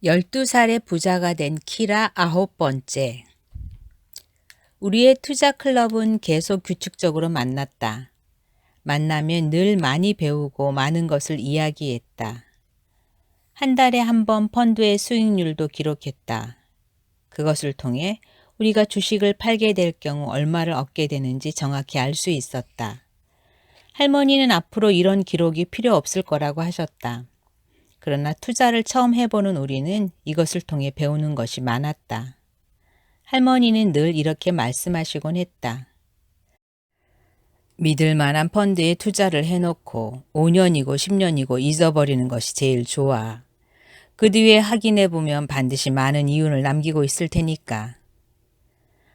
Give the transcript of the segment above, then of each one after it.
12살에 부자가 된 키라 9번째. 우리의 투자 클럽은 계속 규칙적으로 만났다. 만나면 늘 많이 배우고 많은 것을 이야기했다. 한 달에 한 번 펀드의 수익률도 기록했다. 그것을 통해 우리가 주식을 팔게 될 경우 얼마를 얻게 되는지 정확히 알 수 있었다. 할머니는 앞으로 이런 기록이 필요 없을 거라고 하셨다. 그러나 투자를 처음 해보는 우리는 이것을 통해 배우는 것이 많았다. 할머니는 늘 이렇게 말씀하시곤 했다. 믿을 만한 펀드에 투자를 해놓고 5년이고 10년이고 잊어버리는 것이 제일 좋아. 그 뒤에 확인해보면 반드시 많은 이윤을 남기고 있을 테니까.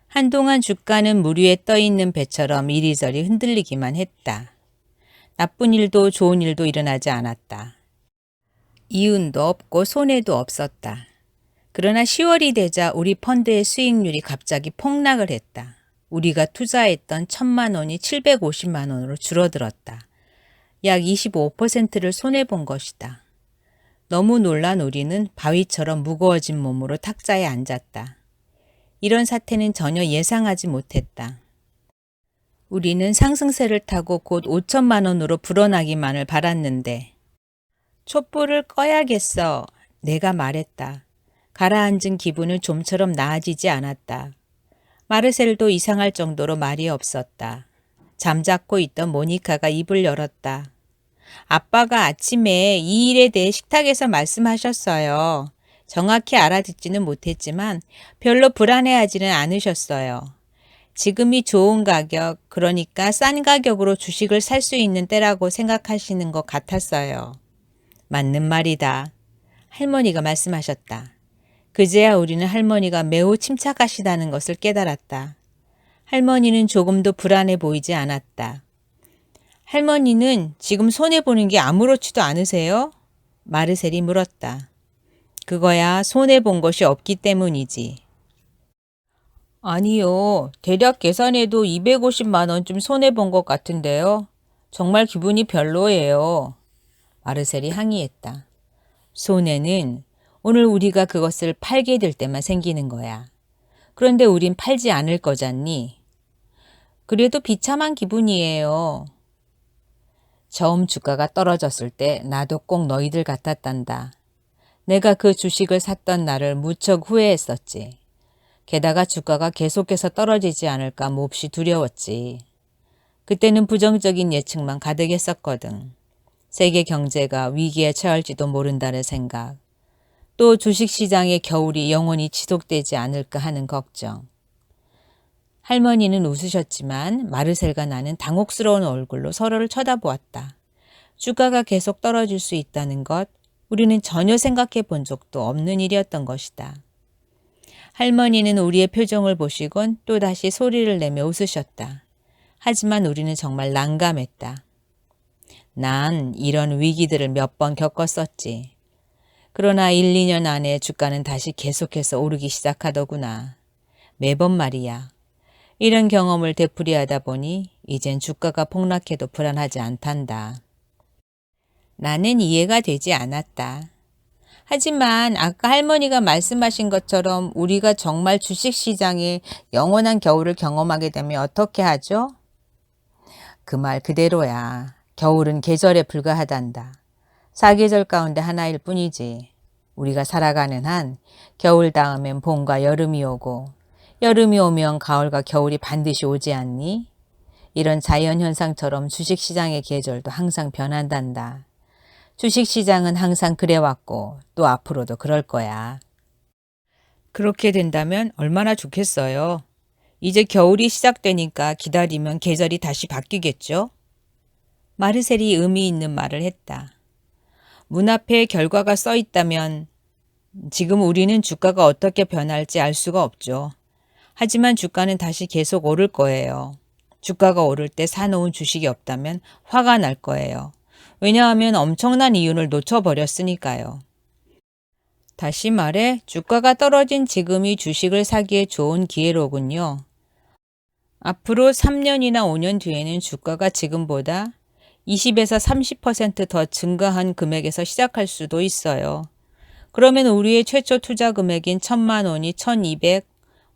한동안 주가는 물 위에 떠있는 배처럼 이리저리 흔들리기만 했다. 나쁜 일도 좋은 일도 일어나지 않았다. 이윤도 없고 손해도 없었다. 그러나 10월이 되자 우리 펀드의 수익률이 갑자기 폭락을 했다. 우리가 투자했던 1,000만 원이 750만 원으로 줄어들었다. 약 25%를 손해본 것이다. 너무 놀란 우리는 바위처럼 무거워진 몸으로 탁자에 앉았다. 이런 사태는 전혀 예상하지 못했다. 우리는 상승세를 타고 곧 5천만 원으로 불어나기만을 바랐는데 촛불을 꺼야겠어. 내가 말했다. 가라앉은 기분은 좀처럼 나아지지 않았다. 마르셀도 이상할 정도로 말이 없었다. 잠자코 있던 모니카가 입을 열었다. 아빠가 아침에 이 일에 대해 식탁에서 말씀하셨어요. 정확히 알아듣지는 못했지만 별로 불안해하지는 않으셨어요. 지금이 좋은 가격, 그러니까 싼 가격으로 주식을 살 수 있는 때라고 생각하시는 것 같았어요. 맞는 말이다. 할머니가 말씀하셨다. 그제야 우리는 할머니가 매우 침착하시다는 것을 깨달았다. 할머니는 조금도 불안해 보이지 않았다. 할머니는 지금 손해보는 게 아무렇지도 않으세요? 마르셀이 물었다. 그거야 손해본 것이 없기 때문이지. 아니요. 대략 계산해도 250만 원쯤 손해본 것 같은데요. 정말 기분이 별로예요. 마르셀이 항의했다. 손해는 오늘 우리가 그것을 팔게 될 때만 생기는 거야. 그런데 우린 팔지 않을 거잖니. 그래도 비참한 기분이에요. 처음 주가가 떨어졌을 때 나도 꼭 너희들 같았단다. 내가 그 주식을 샀던 날을 무척 후회했었지. 게다가 주가가 계속해서 떨어지지 않을까 몹시 두려웠지. 그때는 부정적인 예측만 가득했었거든. 세계 경제가 위기에 처할지도 모른다는 생각. 또 주식시장의 겨울이 영원히 지속되지 않을까 하는 걱정. 할머니는 웃으셨지만 마르셀과 나는 당혹스러운 얼굴로 서로를 쳐다보았다. 주가가 계속 떨어질 수 있다는 것, 우리는 전혀 생각해 본 적도 없는 일이었던 것이다. 할머니는 우리의 표정을 보시곤 또다시 소리를 내며 웃으셨다. 하지만 우리는 정말 난감했다. 난 이런 위기들을 몇 번 겪었었지. 그러나 1, 2년 안에 주가는 다시 계속해서 오르기 시작하더구나. 매번 말이야. 이런 경험을 되풀이하다 보니 이젠 주가가 폭락해도 불안하지 않단다. 나는 이해가 되지 않았다. 하지만 아까 할머니가 말씀하신 것처럼 우리가 정말 주식시장의 영원한 겨울을 경험하게 되면 어떻게 하죠? 그 말 그대로야. 겨울은 계절에 불과하단다. 사계절 가운데 하나일 뿐이지. 우리가 살아가는 한 겨울 다음엔 봄과 여름이 오고 여름이 오면 가을과 겨울이 반드시 오지 않니? 이런 자연현상처럼 주식시장의 계절도 항상 변한단다. 주식시장은 항상 그래왔고 또 앞으로도 그럴 거야. 그렇게 된다면 얼마나 좋겠어요. 이제 겨울이 시작되니까 기다리면 계절이 다시 바뀌겠죠? 마르셀이 의미 있는 말을 했다. 문 앞에 결과가 써 있다면 지금 우리는 주가가 어떻게 변할지 알 수가 없죠. 하지만 주가는 다시 계속 오를 거예요. 주가가 오를 때 사놓은 주식이 없다면 화가 날 거예요. 왜냐하면 엄청난 이윤을 놓쳐버렸으니까요. 다시 말해 주가가 떨어진 지금이 주식을 사기에 좋은 기회로군요. 앞으로 3년이나 5년 뒤에는 주가가 지금보다 20에서 30% 더 증가한 금액에서 시작할 수도 있어요. 그러면 우리의 최초 투자 금액인 1,000만 원이 1,200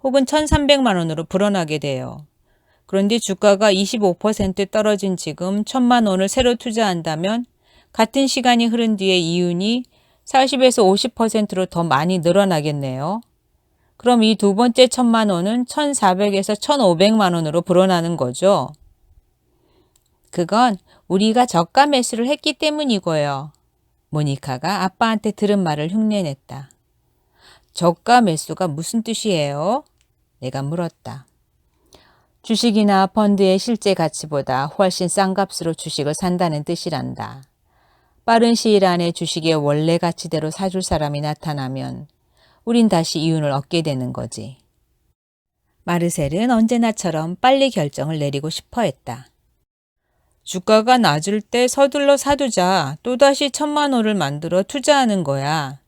혹은 1,300만 원으로 불어나게 돼요. 그런데 주가가 25% 떨어진 지금 1,000만 원을 새로 투자한다면 같은 시간이 흐른 뒤에 이윤이 40에서 50%로 더 많이 늘어나겠네요. 그럼 이 두 번째 1,000만 원은 1,400에서 1,500만 원으로 불어나는 거죠. 그건 우리가 저가 매수를 했기 때문이고요. 모니카가 아빠한테 들은 말을 흉내냈다. 저가 매수가 무슨 뜻이에요? 내가 물었다. 주식이나 펀드의 실제 가치보다 훨씬 싼 값으로 주식을 산다는 뜻이란다. 빠른 시일 안에 주식의 원래 가치대로 사줄 사람이 나타나면 우린 다시 이윤을 얻게 되는 거지. 마르셀은 언제나처럼 빨리 결정을 내리고 싶어 했다. 주가가 낮을 때 서둘러 사두자. 또다시 1,000만 원을 만들어 투자하는 거야.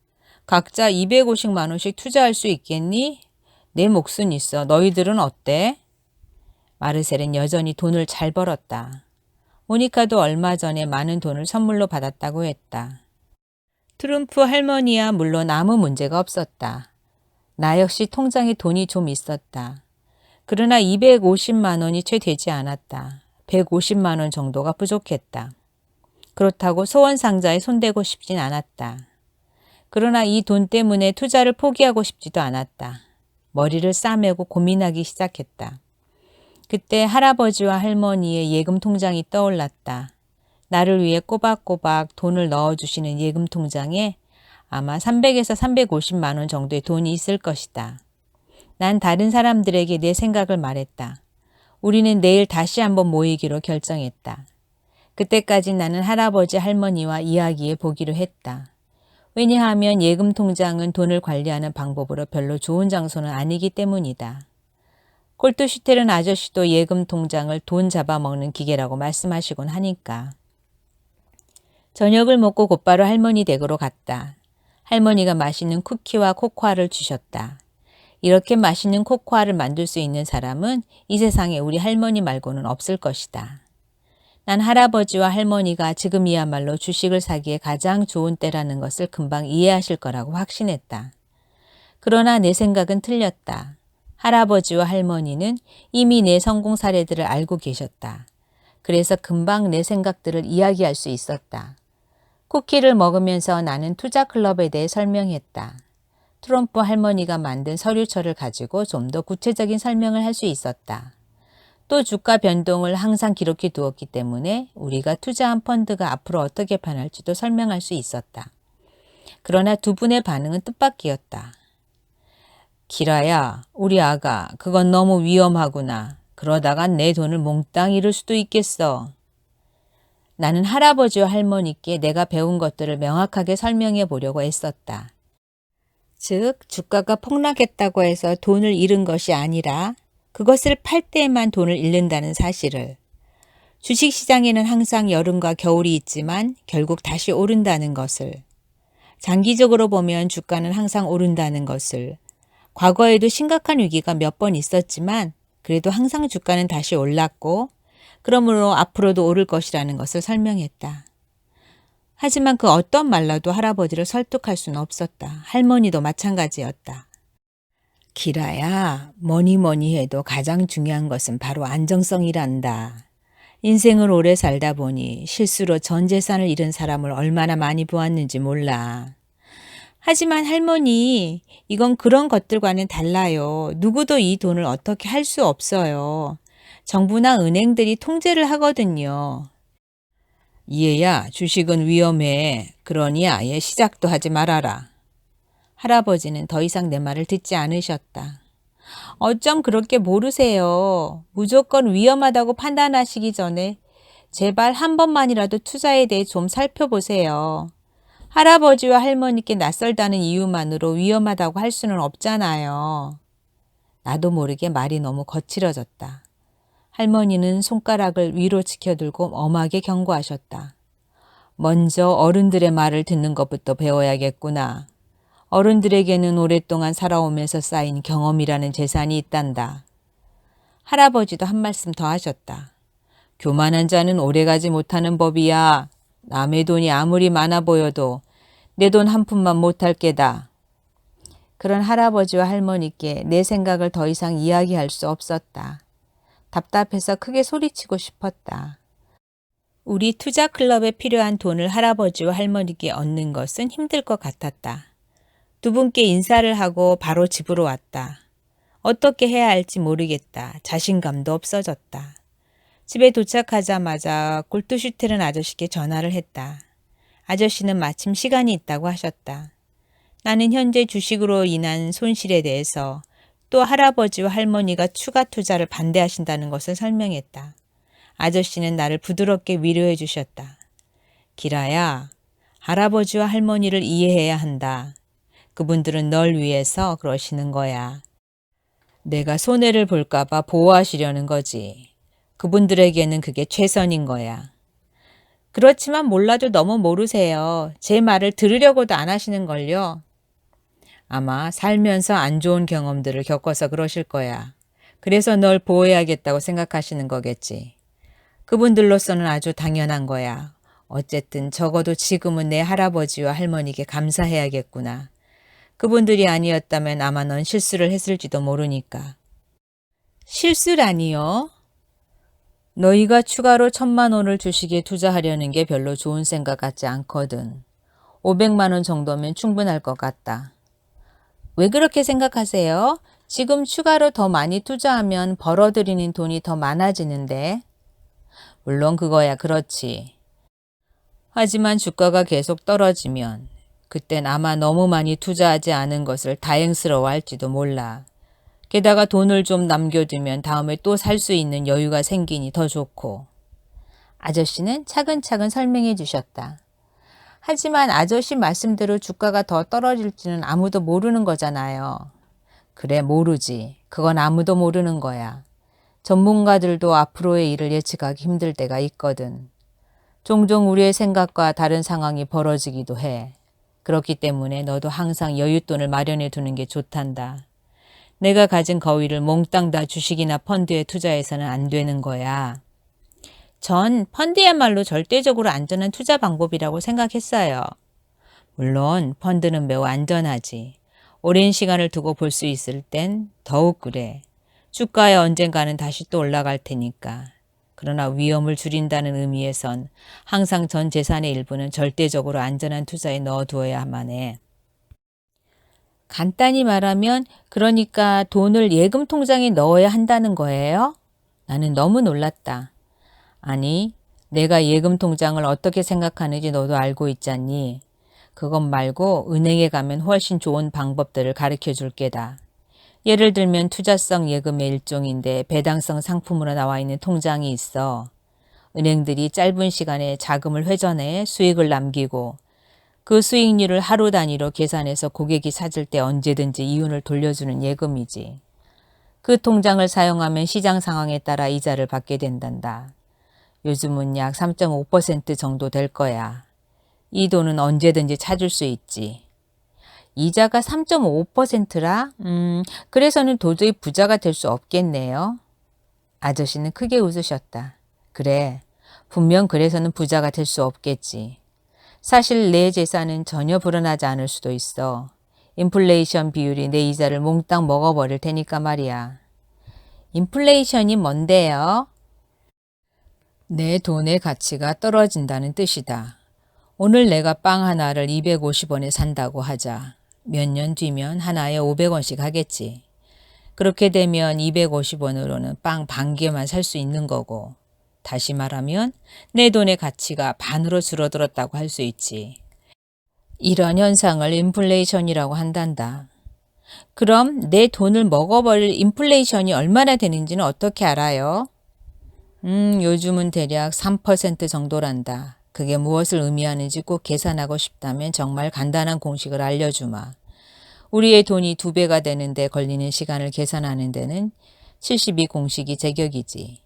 각자 250만 원씩 투자할 수 있겠니? 내 몫은 있어. 너희들은 어때? 마르셀은 여전히 돈을 잘 벌었다. 모니카도 얼마 전에 많은 돈을 선물로 받았다고 했다. 트룸프 할머니야 물론 아무 문제가 없었다. 나 역시 통장에 돈이 좀 있었다. 그러나 250만 원이 채 되지 않았다. 150만 원 정도가 부족했다. 그렇다고 소원 상자에 손대고 싶진 않았다. 그러나 이 돈 때문에 투자를 포기하고 싶지도 않았다. 머리를 싸매고 고민하기 시작했다. 그때 할아버지와 할머니의 예금 통장이 떠올랐다. 나를 위해 꼬박꼬박 돈을 넣어주시는 예금 통장에 아마 300에서 350만 원 정도의 돈이 있을 것이다. 난 다른 사람들에게 내 생각을 말했다. 우리는 내일 다시 한번 모이기로 결정했다. 그때까지 나는 할아버지 할머니와 이야기해 보기로 했다. 왜냐하면 예금 통장은 돈을 관리하는 방법으로 별로 좋은 장소는 아니기 때문이다. 콜트슈테른 아저씨도 예금 통장을 돈 잡아먹는 기계라고 말씀하시곤 하니까. 저녁을 먹고 곧바로 할머니 댁으로 갔다. 할머니가 맛있는 쿠키와 코코아를 주셨다. 이렇게 맛있는 코코아를 만들 수 있는 사람은 이 세상에 우리 할머니 말고는 없을 것이다. 난 할아버지와 할머니가 지금이야말로 주식을 사기에 가장 좋은 때라는 것을 금방 이해하실 거라고 확신했다. 그러나 내 생각은 틀렸다. 할아버지와 할머니는 이미 내 성공 사례들을 알고 계셨다. 그래서 금방 내 생각들을 이야기할 수 있었다. 쿠키를 먹으면서 나는 투자 클럽에 대해 설명했다. 트럼프 할머니가 만든 서류처를 가지고 좀 더 구체적인 설명을 할 수 있었다. 또 주가 변동을 항상 기록해 두었기 때문에 우리가 투자한 펀드가 앞으로 어떻게 변할지도 설명할 수 있었다. 그러나 두 분의 반응은 뜻밖이었다. 기라야, 우리 아가, 그건 너무 위험하구나. 그러다가 내 돈을 몽땅 잃을 수도 있겠어. 나는 할아버지와 할머니께 내가 배운 것들을 명확하게 설명해 보려고 애썼다. 즉, 주가가 폭락했다고 해서 돈을 잃은 것이 아니라 그것을 팔 때에만 돈을 잃는다는 사실을. 주식시장에는 항상 여름과 겨울이 있지만 결국 다시 오른다는 것을. 장기적으로 보면 주가는 항상 오른다는 것을. 과거에도 심각한 위기가 몇 번 있었지만 그래도 항상 주가는 다시 올랐고 그러므로 앞으로도 오를 것이라는 것을 설명했다. 하지만 그 어떤 말로도 할아버지를 설득할 수는 없었다. 할머니도 마찬가지였다. 기라야, 뭐니 해도 가장 중요한 것은 바로 안정성이란다. 인생을 오래 살다 보니 실수로 전 재산을 잃은 사람을 얼마나 많이 보았는지 몰라. 하지만 할머니, 이건 그런 것들과는 달라요. 누구도 이 돈을 어떻게 할 수 없어요. 정부나 은행들이 통제를 하거든요. 얘야, 주식은 위험해. 그러니 아예 시작도 하지 말아라. 할아버지는 더 이상 내 말을 듣지 않으셨다. 어쩜 그렇게 모르세요. 무조건 위험하다고 판단하시기 전에 제발 한 번만이라도 투자에 대해 좀 살펴보세요. 할아버지와 할머니께 낯설다는 이유만으로 위험하다고 할 수는 없잖아요. 나도 모르게 말이 너무 거칠어졌다. 할머니는 손가락을 위로 치켜들고 엄하게 경고하셨다. 먼저 어른들의 말을 듣는 것부터 배워야겠구나. 어른들에게는 오랫동안 살아오면서 쌓인 경험이라는 재산이 있단다. 할아버지도 한 말씀 더 하셨다. 교만한 자는 오래가지 못하는 법이야. 남의 돈이 아무리 많아 보여도 내 돈 한 푼만 못할 게다. 그런 할아버지와 할머니께 내 생각을 더 이상 이야기할 수 없었다. 답답해서 크게 소리치고 싶었다. 우리 투자 클럽에 필요한 돈을 할아버지와 할머니께 얻는 것은 힘들 것 같았다. 두 분께 인사를 하고 바로 집으로 왔다. 어떻게 해야 할지 모르겠다. 자신감도 없어졌다. 집에 도착하자마자 골뚜슈테른 아저씨께 전화를 했다. 아저씨는 마침 시간이 있다고 하셨다. 나는 현재 주식으로 인한 손실에 대해서 또 할아버지와 할머니가 추가 투자를 반대하신다는 것을 설명했다. 아저씨는 나를 부드럽게 위로해 주셨다. 기라야, 할아버지와 할머니를 이해해야 한다. 그분들은 널 위해서 그러시는 거야. 내가 손해를 볼까봐 보호하시려는 거지. 그분들에게는 그게 최선인 거야. 그렇지만 몰라도 너무 모르세요. 제 말을 들으려고도 안 하시는걸요. 아마 살면서 안 좋은 경험들을 겪어서 그러실 거야. 그래서 널 보호해야겠다고 생각하시는 거겠지. 그분들로서는 아주 당연한 거야. 어쨌든 적어도 지금은 내 할아버지와 할머니께 감사해야겠구나. 그분들이 아니었다면 아마 넌 실수를 했을지도 모르니까. 실수라니요? 너희가 추가로 1,000만 원을 주식에 투자하려는 게 별로 좋은 생각 같지 않거든. 500만 원 정도면 충분할 것 같다. 왜 그렇게 생각하세요? 지금 추가로 더 많이 투자하면 벌어들이는 돈이 더 많아지는데. 물론 그거야 그렇지. 하지만 주가가 계속 떨어지면 그땐 아마 너무 많이 투자하지 않은 것을 다행스러워할지도 몰라. 게다가 돈을 좀 남겨두면 다음에 또 살 수 있는 여유가 생기니 더 좋고. 아저씨는 차근차근 설명해 주셨다. 하지만 아저씨 말씀대로 주가가 더 떨어질지는 아무도 모르는 거잖아요. 그래, 모르지. 그건 아무도 모르는 거야. 전문가들도 앞으로의 일을 예측하기 힘들 때가 있거든. 종종 우리의 생각과 다른 상황이 벌어지기도 해. 그렇기 때문에 너도 항상 여윳돈을 마련해 두는 게 좋단다. 내가 가진 거위를 몽땅 다 주식이나 펀드에 투자해서는 안 되는 거야. 전 펀드야말로 절대적으로 안전한 투자 방법이라고 생각했어요. 물론 펀드는 매우 안전하지. 오랜 시간을 두고 볼 수 있을 땐 더욱 그래. 주가에 언젠가는 다시 또 올라갈 테니까. 그러나 위험을 줄인다는 의미에선 항상 전 재산의 일부는 절대적으로 안전한 투자에 넣어두어야만 해. 간단히 말하면 그러니까 돈을 예금 통장에 넣어야 한다는 거예요? 나는 너무 놀랐다. 아니, 내가 예금 통장을 어떻게 생각하는지 너도 알고 있잖니. 그것 말고 은행에 가면 훨씬 좋은 방법들을 가르쳐 줄 게다. 예를 들면 투자성 예금의 일종인데 배당성 상품으로 나와 있는 통장이 있어. 은행들이 짧은 시간에 자금을 회전해 수익을 남기고 그 수익률을 하루 단위로 계산해서 고객이 찾을 때 언제든지 이윤을 돌려주는 예금이지. 그 통장을 사용하면 시장 상황에 따라 이자를 받게 된단다. 요즘은 약 3.5% 정도 될 거야. 이 돈은 언제든지 찾을 수 있지. 이자가 3.5%라? 그래서는 도저히 부자가 될 수 없겠네요. 아저씨는 크게 웃으셨다. 그래, 분명 그래서는 부자가 될 수 없겠지. 사실 내 재산은 전혀 불어나지 않을 수도 있어. 인플레이션 비율이 내 이자를 몽땅 먹어버릴 테니까 말이야. 인플레이션이 뭔데요? 내 돈의 가치가 떨어진다는 뜻이다. 오늘 내가 빵 하나를 250원에 산다고 하자. 몇 년 뒤면 하나에 500원씩 하겠지. 그렇게 되면 250원으로는 빵 반 개만 살 수 있는 거고. 다시 말하면 내 돈의 가치가 반으로 줄어들었다고 할 수 있지. 이런 현상을 인플레이션이라고 한단다. 그럼 내 돈을 먹어버릴 인플레이션이 얼마나 되는지는 어떻게 알아요? 요즘은 대략 3% 정도란다. 그게 무엇을 의미하는지 꼭 계산하고 싶다면 정말 간단한 공식을 알려주마. 우리의 돈이 2배가 되는데 걸리는 시간을 계산하는 데는 72 공식이 제격이지.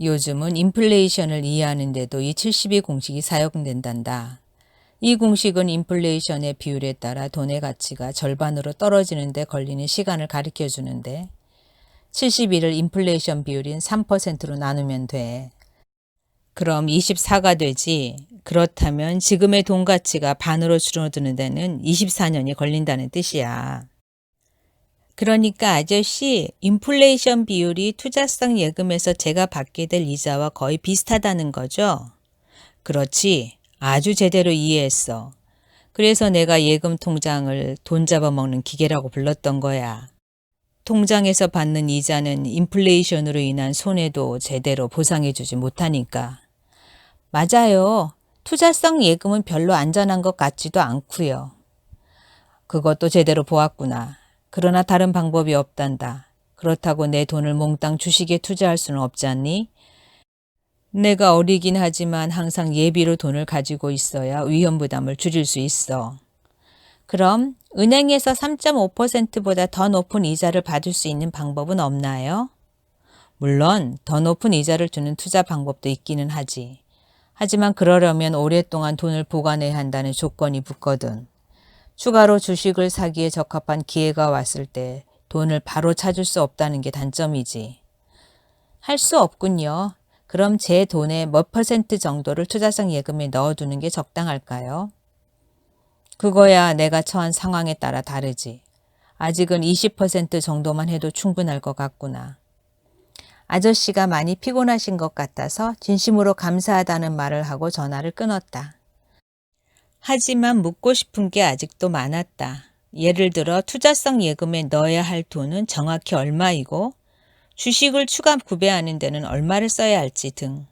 요즘은 인플레이션을 이해하는데도 이 72 공식이 사용된단다. 이 공식은 인플레이션의 비율에 따라 돈의 가치가 절반으로 떨어지는 데 걸리는 시간을 가르쳐 주는데 71을 인플레이션 비율인 3%로 나누면 돼. 그럼 24가 되지. 그렇다면 지금의 돈 가치가 반으로 줄어드는 데는 24년이 걸린다는 뜻이야. 그러니까 아저씨, 인플레이션 비율이 투자성 예금에서 제가 받게 될 이자와 거의 비슷하다는 거죠? 그렇지. 아주 제대로 이해했어. 그래서 내가 예금 통장을 돈 잡아먹는 기계라고 불렀던 거야. 통장에서 받는 이자는 인플레이션으로 인한 손해도 제대로 보상해주지 못하니까. 맞아요. 투자성 예금은 별로 안전한 것 같지도 않고요. 그것도 제대로 보았구나. 그러나 다른 방법이 없단다. 그렇다고 내 돈을 몽땅 주식에 투자할 수는 없지 않니? 내가 어리긴 하지만 항상 예비로 돈을 가지고 있어야 위험 부담을 줄일 수 있어. 그럼 은행에서 3.5%보다 더 높은 이자를 받을 수 있는 방법은 없나요? 물론 더 높은 이자를 주는 투자 방법도 있기는 하지. 하지만 그러려면 오랫동안 돈을 보관해야 한다는 조건이 붙거든. 추가로 주식을 사기에 적합한 기회가 왔을 때 돈을 바로 찾을 수 없다는 게 단점이지. 할 수 없군요. 그럼 제 돈의 몇 퍼센트 정도를 투자성 예금에 넣어두는 게 적당할까요? 그거야 내가 처한 상황에 따라 다르지. 아직은 20% 정도만 해도 충분할 것 같구나. 아저씨가 많이 피곤하신 것 같아서 진심으로 감사하다는 말을 하고 전화를 끊었다. 하지만 묻고 싶은 게 아직도 많았다. 예를 들어 투자성 예금에 넣어야 할 돈은 정확히 얼마이고 주식을 추가 구매하는 데는 얼마를 써야 할지 등.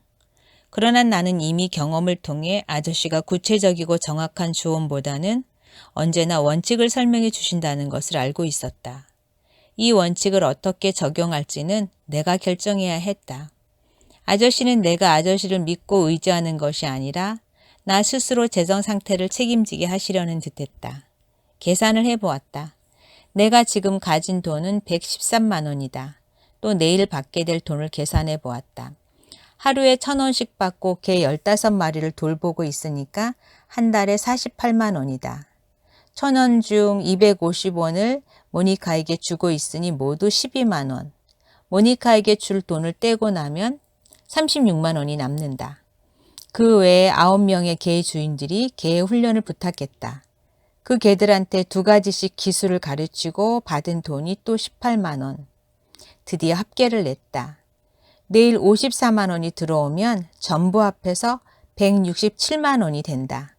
그러나 나는 이미 경험을 통해 아저씨가 구체적이고 정확한 조언보다는 언제나 원칙을 설명해 주신다는 것을 알고 있었다. 이 원칙을 어떻게 적용할지는 내가 결정해야 했다. 아저씨는 내가 아저씨를 믿고 의지하는 것이 아니라 나 스스로 재정 상태를 책임지게 하시려는 듯했다. 계산을 해보았다. 내가 지금 가진 돈은 113만 원이다. 또 내일 받게 될 돈을 계산해 보았다. 하루에 1,000원씩 받고 개 15마리를 돌보고 있으니까 한 달에 48만 원이다. 1,000원 중 250원을 모니카에게 주고 있으니 모두 12만 원. 모니카에게 줄 돈을 떼고 나면 36만 원이 남는다. 그 외에 9명의 개 주인들이 개 훈련을 부탁했다. 그 개들한테 2가지씩 기술을 가르치고 받은 돈이 또 18만 원. 드디어 합계를 냈다. 내일 54만 원이 들어오면 전부 합해서 167만 원이 된다.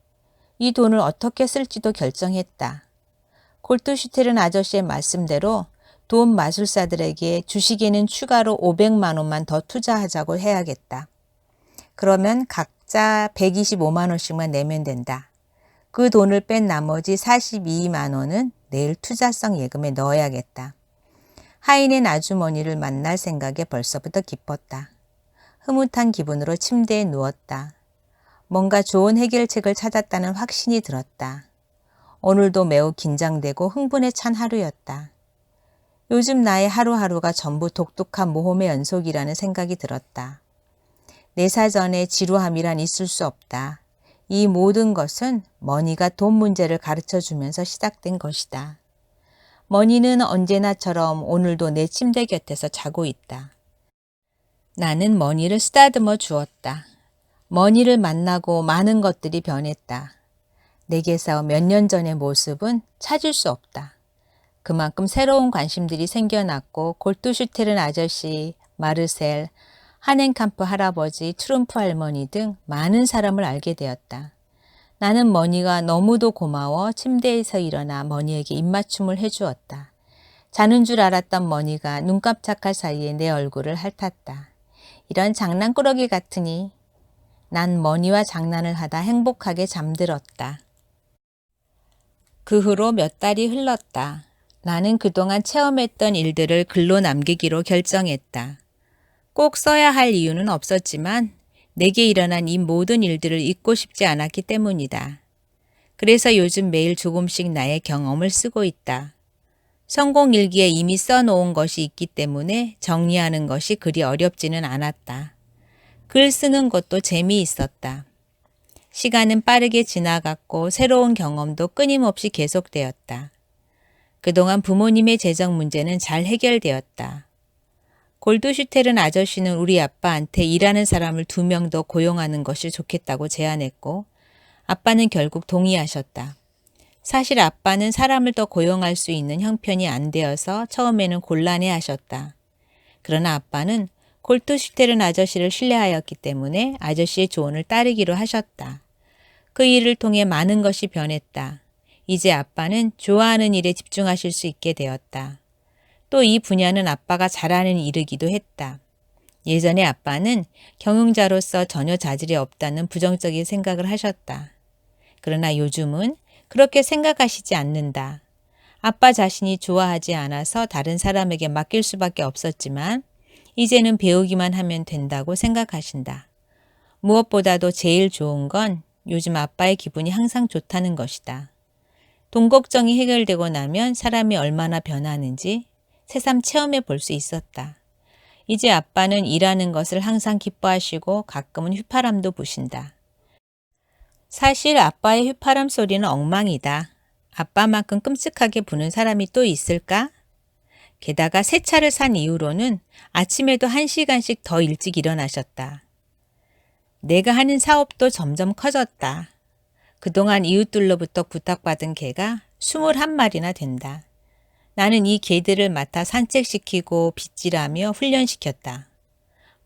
이 돈을 어떻게 쓸지도 결정했다. 골트슈텔은 아저씨의 말씀대로 돈 마술사들에게 주식에는 추가로 500만 원만 더 투자하자고 해야겠다. 그러면 각자 125만 원씩만 내면 된다. 그 돈을 뺀 나머지 42만 원은 내일 투자성 예금에 넣어야겠다. 하인의 아주머니를 만날 생각에 벌써부터 기뻤다. 흐뭇한 기분으로 침대에 누웠다. 뭔가 좋은 해결책을 찾았다는 확신이 들었다. 오늘도 매우 긴장되고 흥분에 찬 하루였다. 요즘 나의 하루하루가 전부 독특한 모험의 연속이라는 생각이 들었다. 내 사전에 지루함이란 있을 수 없다. 이 모든 것은 머니가 돈 문제를 가르쳐주면서 시작된 것이다. 머니는 언제나처럼 오늘도 내 침대 곁에서 자고 있다. 나는 머니를 쓰다듬어 주었다. 머니를 만나고 많은 것들이 변했다. 내게서 몇 년 전의 모습은 찾을 수 없다. 그만큼 새로운 관심들이 생겨났고 골트슈테른 아저씨, 마르셀, 하넨캄프 할아버지, 트룸프 할머니 등 많은 사람을 알게 되었다. 나는 머니가 너무도 고마워 침대에서 일어나 머니에게 입맞춤을 해주었다. 자는 줄 알았던 머니가 눈 깜짝할 사이에 내 얼굴을 핥았다. 이런 장난꾸러기 같으니. 난 머니와 장난을 하다 행복하게 잠들었다. 그 후로 몇 달이 흘렀다. 나는 그동안 체험했던 일들을 글로 남기기로 결정했다. 꼭 써야 할 이유는 없었지만 내게 일어난 이 모든 일들을 잊고 싶지 않았기 때문이다. 그래서 요즘 매일 조금씩 나의 경험을 쓰고 있다. 성공일기에 이미 써놓은 것이 있기 때문에 정리하는 것이 그리 어렵지는 않았다. 글 쓰는 것도 재미있었다. 시간은 빠르게 지나갔고 새로운 경험도 끊임없이 계속되었다. 그동안 부모님의 재정 문제는 잘 해결되었다. 골드슈테른 아저씨는 우리 아빠한테 일하는 사람을 2명 더 고용하는 것이 좋겠다고 제안했고 아빠는 결국 동의하셨다. 사실 아빠는 사람을 더 고용할 수 있는 형편이 안 되어서 처음에는 곤란해하셨다. 그러나 아빠는 골드슈테른 아저씨를 신뢰하였기 때문에 아저씨의 조언을 따르기로 하셨다. 그 일을 통해 많은 것이 변했다. 이제 아빠는 좋아하는 일에 집중하실 수 있게 되었다. 또 이 분야는 아빠가 잘하는 일이기도 했다. 예전에 아빠는 경영자로서 전혀 자질이 없다는 부정적인 생각을 하셨다. 그러나 요즘은 그렇게 생각하시지 않는다. 아빠 자신이 좋아하지 않아서 다른 사람에게 맡길 수밖에 없었지만 이제는 배우기만 하면 된다고 생각하신다. 무엇보다도 제일 좋은 건 요즘 아빠의 기분이 항상 좋다는 것이다. 돈 걱정이 해결되고 나면 사람이 얼마나 변하는지 새삼 체험해 볼 수 있었다. 이제 아빠는 일하는 것을 항상 기뻐하시고 가끔은 휘파람도 부신다. 사실 아빠의 휘파람 소리는 엉망이다. 아빠만큼 끔찍하게 부는 사람이 또 있을까? 게다가 새 차를 산 이후로는 아침에도 1시간씩 더 일찍 일어나셨다. 내가 하는 사업도 점점 커졌다. 그동안 이웃들로부터 부탁받은 개가 21마리나 된다. 나는 이 개들을 맡아 산책시키고 빗질하며 훈련시켰다.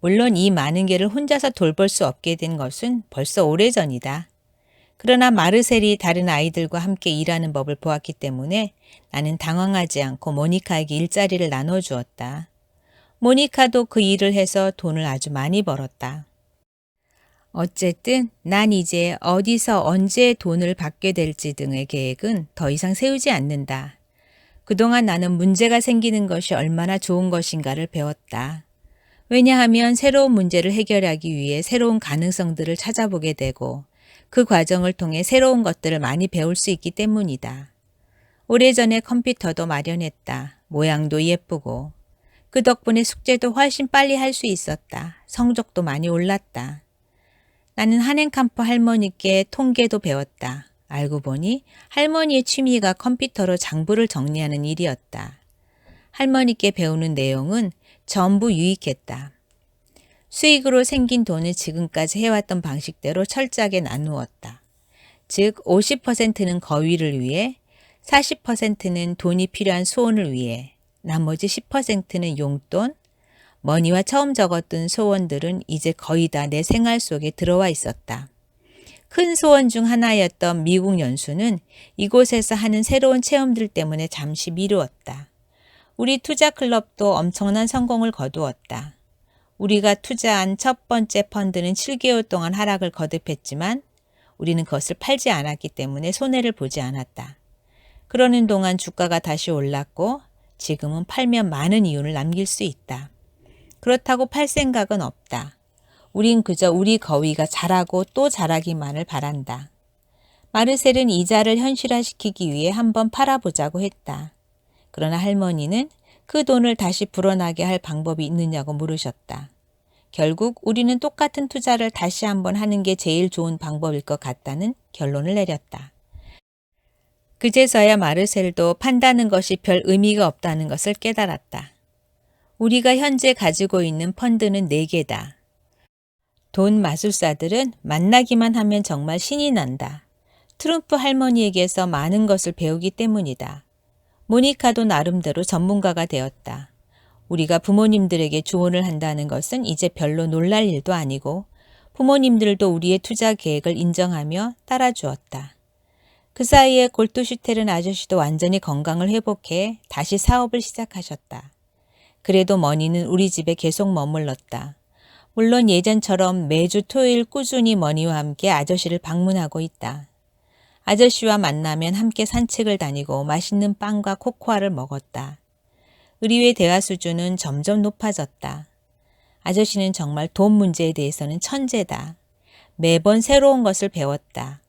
물론 이 많은 개를 혼자서 돌볼 수 없게 된 것은 벌써 오래전이다. 그러나 마르셀이 다른 아이들과 함께 일하는 법을 보았기 때문에 나는 당황하지 않고 모니카에게 일자리를 나눠주었다. 모니카도 그 일을 해서 돈을 아주 많이 벌었다. 어쨌든 난 이제 어디서 언제 돈을 받게 될지 등의 계획은 더 이상 세우지 않는다. 그동안 나는 문제가 생기는 것이 얼마나 좋은 것인가를 배웠다. 왜냐하면 새로운 문제를 해결하기 위해 새로운 가능성들을 찾아보게 되고 그 과정을 통해 새로운 것들을 많이 배울 수 있기 때문이다. 오래전에 컴퓨터도 마련했다. 모양도 예쁘고. 그 덕분에 숙제도 훨씬 빨리 할 수 있었다. 성적도 많이 올랐다. 나는 하넨캄프 할머니께 통계도 배웠다. 알고 보니 할머니의 취미가 컴퓨터로 장부를 정리하는 일이었다. 할머니께 배우는 내용은 전부 유익했다. 수익으로 생긴 돈을 지금까지 해왔던 방식대로 철저하게 나누었다. 즉 50%는 거위를 위해, 40%는 돈이 필요한 소원을 위해, 나머지 10%는 용돈, 머니와 처음 적었던 소원들은 이제 거의 다 내 생활 속에 들어와 있었다. 큰 소원 중 하나였던 미국 연수는 이곳에서 하는 새로운 체험들 때문에 잠시 미루었다. 우리 투자 클럽도 엄청난 성공을 거두었다. 우리가 투자한 첫 번째 펀드는 7개월 동안 하락을 거듭했지만 우리는 그것을 팔지 않았기 때문에 손해를 보지 않았다. 그러는 동안 주가가 다시 올랐고 지금은 팔면 많은 이윤을 남길 수 있다. 그렇다고 팔 생각은 없다. 우린 그저 우리 거위가 잘하고 또 잘하기만을 바란다. 마르셀은 이자를 현실화시키기 위해 한번 팔아보자고 했다. 그러나 할머니는 그 돈을 다시 불어나게 할 방법이 있느냐고 물으셨다. 결국 우리는 똑같은 투자를 다시 한번 하는 게 제일 좋은 방법일 것 같다는 결론을 내렸다. 그제서야 마르셀도 판다는 것이 별 의미가 없다는 것을 깨달았다. 우리가 현재 가지고 있는 펀드는 4개다. 돈 마술사들은 만나기만 하면 정말 신이 난다. 트럼프 할머니에게서 많은 것을 배우기 때문이다. 모니카도 나름대로 전문가가 되었다. 우리가 부모님들에게 조언을 한다는 것은 이제 별로 놀랄 일도 아니고 부모님들도 우리의 투자 계획을 인정하며 따라주었다. 그 사이에 골드슈테른 아저씨도 완전히 건강을 회복해 다시 사업을 시작하셨다. 그래도 머니는 우리 집에 계속 머물렀다. 물론 예전처럼 매주 토요일 꾸준히 머니와 함께 아저씨를 방문하고 있다. 아저씨와 만나면 함께 산책을 다니고 맛있는 빵과 코코아를 먹었다. 우리의 대화 수준은 점점 높아졌다. 아저씨는 정말 돈 문제에 대해서는 천재다. 매번 새로운 것을 배웠다.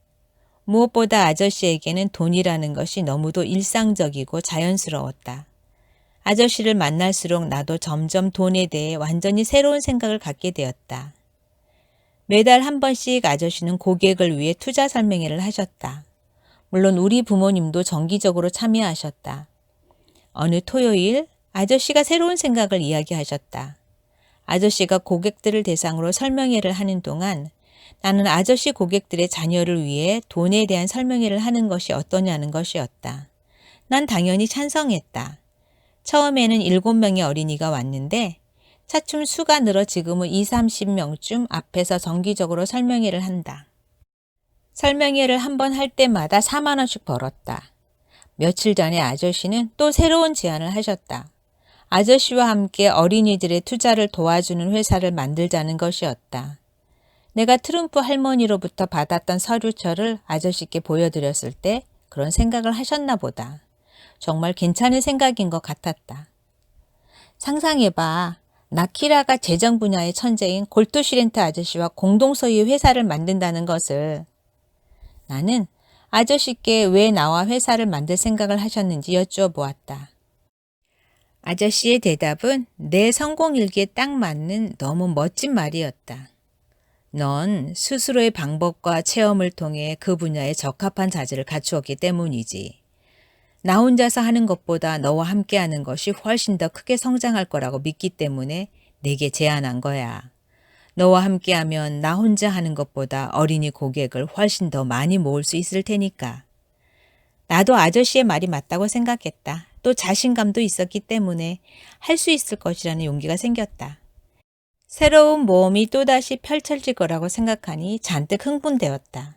무엇보다 아저씨에게는 돈이라는 것이 너무도 일상적이고 자연스러웠다. 아저씨를 만날수록 나도 점점 돈에 대해 완전히 새로운 생각을 갖게 되었다. 매달 한 번씩 아저씨는 고객을 위해 투자 설명회를 하셨다. 물론 우리 부모님도 정기적으로 참여하셨다. 어느 토요일 아저씨가 새로운 생각을 이야기하셨다. 아저씨가 고객들을 대상으로 설명회를 하는 동안 나는 아저씨 고객들의 자녀를 위해 돈에 대한 설명회를 하는 것이 어떠냐는 것이었다. 난 당연히 찬성했다. 처음에는 7명의 어린이가 왔는데 차츰 수가 늘어 지금은 30명쯤 앞에서 정기적으로 설명회를 한다. 설명회를 한 번 할 때마다 4만 원씩 벌었다. 며칠 전에 아저씨는 또 새로운 제안을 하셨다. 아저씨와 함께 어린이들의 투자를 도와주는 회사를 만들자는 것이었다. 내가 트럼프 할머니로부터 받았던 서류처를 아저씨께 보여드렸을 때 그런 생각을 하셨나 보다. 정말 괜찮은 생각인 것 같았다. 상상해봐. 나키라가 재정 분야의 천재인 골트슈렌트 아저씨와 공동 소유의 회사를 만든다는 것을. 나는 아저씨께 왜 나와 회사를 만들 생각을 하셨는지 여쭈어보았다. 아저씨의 대답은 내 성공일기에 딱 맞는 너무 멋진 말이었다. 넌 스스로의 방법과 체험을 통해 그 분야에 적합한 자질을 갖추었기 때문이지. 나 혼자서 하는 것보다 너와 함께하는 것이 훨씬 더 크게 성장할 거라고 믿기 때문에 내게 제안한 거야. 너와 함께하면 나 혼자 하는 것보다 어린이 고객을 훨씬 더 많이 모을 수 있을 테니까. 나도 아저씨의 말이 맞다고 생각했다. 또 자신감도 있었기 때문에 할 수 있을 것이라는 용기가 생겼다. 새로운 모험이 또다시 펼쳐질 거라고 생각하니 잔뜩 흥분되었다.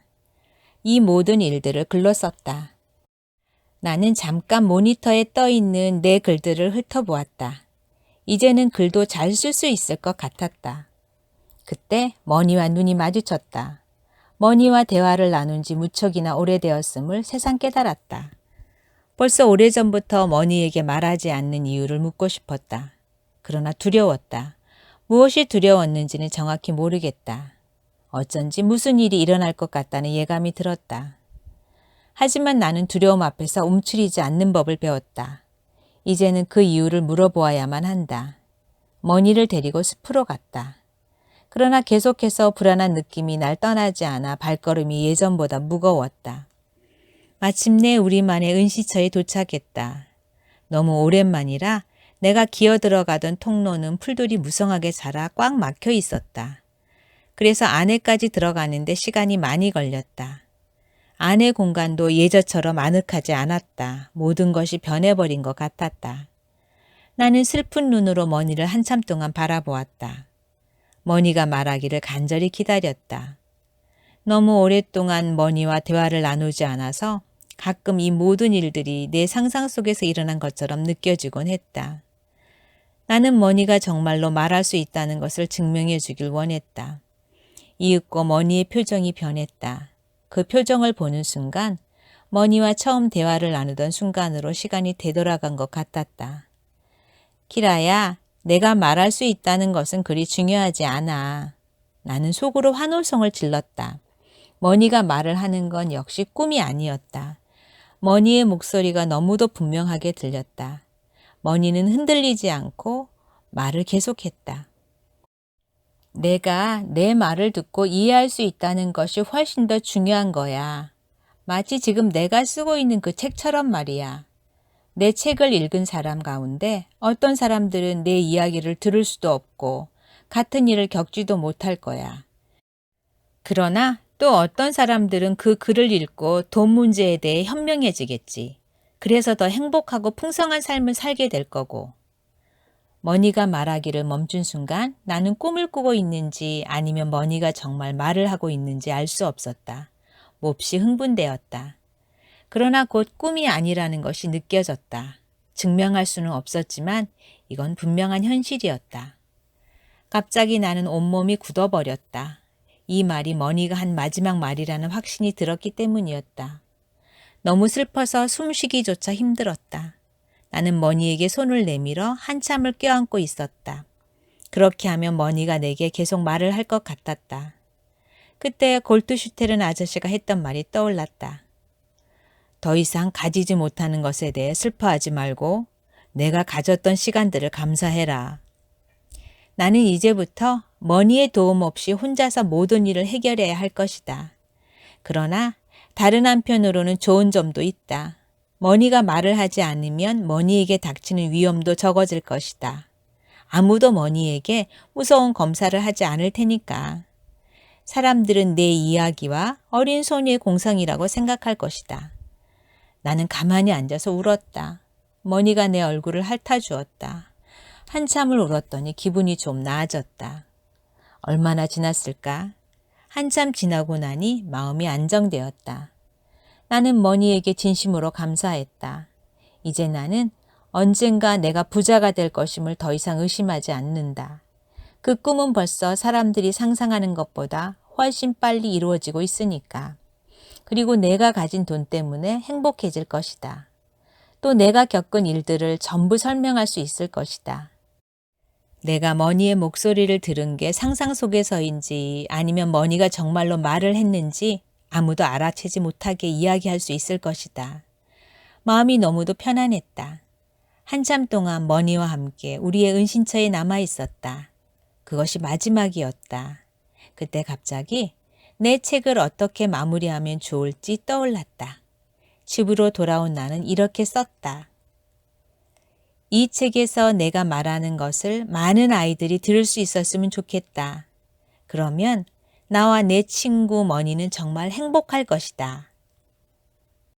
이 모든 일들을 글로 썼다. 나는 잠깐 모니터에 떠있는 내 글들을 훑어보았다. 이제는 글도 잘 쓸 수 있을 것 같았다. 그때 머니와 눈이 마주쳤다. 머니와 대화를 나눈 지 무척이나 오래되었음을 새삼 깨달았다. 벌써 오래전부터 머니에게 말하지 않는 이유를 묻고 싶었다. 그러나 두려웠다. 무엇이 두려웠는지는 정확히 모르겠다. 어쩐지 무슨 일이 일어날 것 같다는 예감이 들었다. 하지만 나는 두려움 앞에서 움츠리지 않는 법을 배웠다. 이제는 그 이유를 물어보아야만 한다. 머니를 데리고 숲으로 갔다. 그러나 계속해서 불안한 느낌이 날 떠나지 않아 발걸음이 예전보다 무거웠다. 마침내 우리만의 은시처에 도착했다. 너무 오랜만이라 내가 기어 들어가던 통로는 풀들이 무성하게 자라 꽉 막혀 있었다. 그래서 안에까지 들어가는데 시간이 많이 걸렸다. 안의 공간도 예전처럼 아늑하지 않았다. 모든 것이 변해버린 것 같았다. 나는 슬픈 눈으로 머니를 한참 동안 바라보았다. 머니가 말하기를 간절히 기다렸다. 너무 오랫동안 머니와 대화를 나누지 않아서 가끔 이 모든 일들이 내 상상 속에서 일어난 것처럼 느껴지곤 했다. 나는 머니가 정말로 말할 수 있다는 것을 증명해 주길 원했다. 이윽고 머니의 표정이 변했다. 그 표정을 보는 순간 머니와 처음 대화를 나누던 순간으로 시간이 되돌아간 것 같았다. 키라야, 내가 말할 수 있다는 것은 그리 중요하지 않아. 나는 속으로 환호성을 질렀다. 머니가 말을 하는 건 역시 꿈이 아니었다. 머니의 목소리가 너무도 분명하게 들렸다. 머니는 흔들리지 않고 말을 계속했다. 내가 내 말을 듣고 이해할 수 있다는 것이 훨씬 더 중요한 거야. 마치 지금 내가 쓰고 있는 그 책처럼 말이야. 내 책을 읽은 사람 가운데 어떤 사람들은 내 이야기를 들을 수도 없고 같은 일을 겪지도 못할 거야. 그러나 또 어떤 사람들은 그 글을 읽고 돈 문제에 대해 현명해지겠지. 그래서 더 행복하고 풍성한 삶을 살게 될 거고. 머니가 말하기를 멈춘 순간 나는 꿈을 꾸고 있는지 아니면 머니가 정말 말을 하고 있는지 알 수 없었다. 몹시 흥분되었다. 그러나 곧 꿈이 아니라는 것이 느껴졌다. 증명할 수는 없었지만 이건 분명한 현실이었다. 갑자기 나는 온몸이 굳어버렸다. 이 말이 머니가 한 마지막 말이라는 확신이 들었기 때문이었다. 너무 슬퍼서 숨쉬기조차 힘들었다. 나는 머니에게 손을 내밀어 한참을 껴안고 있었다. 그렇게 하면 머니가 내게 계속 말을 할 것 같았다. 그때 골트슈테른 아저씨가 했던 말이 떠올랐다. 더 이상 가지지 못하는 것에 대해 슬퍼하지 말고 내가 가졌던 시간들을 감사해라. 나는 이제부터 머니의 도움 없이 혼자서 모든 일을 해결해야 할 것이다. 그러나 다른 한편으로는 좋은 점도 있다. 머니가 말을 하지 않으면 머니에게 닥치는 위험도 적어질 것이다. 아무도 머니에게 무서운 검사를 하지 않을 테니까. 사람들은 내 이야기와 어린 소녀의 공상이라고 생각할 것이다. 나는 가만히 앉아서 울었다. 머니가 내 얼굴을 핥아주었다. 한참을 울었더니 기분이 좀 나아졌다. 얼마나 지났을까? 한참 지나고 나니 마음이 안정되었다. 나는 머니에게 진심으로 감사했다. 이제 나는 언젠가 내가 부자가 될 것임을 더 이상 의심하지 않는다. 그 꿈은 벌써 사람들이 상상하는 것보다 훨씬 빨리 이루어지고 있으니까. 그리고 내가 가진 돈 때문에 행복해질 것이다. 또 내가 겪은 일들을 전부 설명할 수 있을 것이다. 내가 머니의 목소리를 들은 게 상상 속에서인지 아니면 머니가 정말로 말을 했는지 아무도 알아채지 못하게 이야기할 수 있을 것이다. 마음이 너무도 편안했다. 한참 동안 머니와 함께 우리의 은신처에 남아 있었다. 그것이 마지막이었다. 그때 갑자기 내 책을 어떻게 마무리하면 좋을지 떠올랐다. 집으로 돌아온 나는 이렇게 썼다. 이 책에서 내가 말하는 것을 많은 아이들이 들을 수 있었으면 좋겠다. 그러면 나와 내 친구 머니는 정말 행복할 것이다.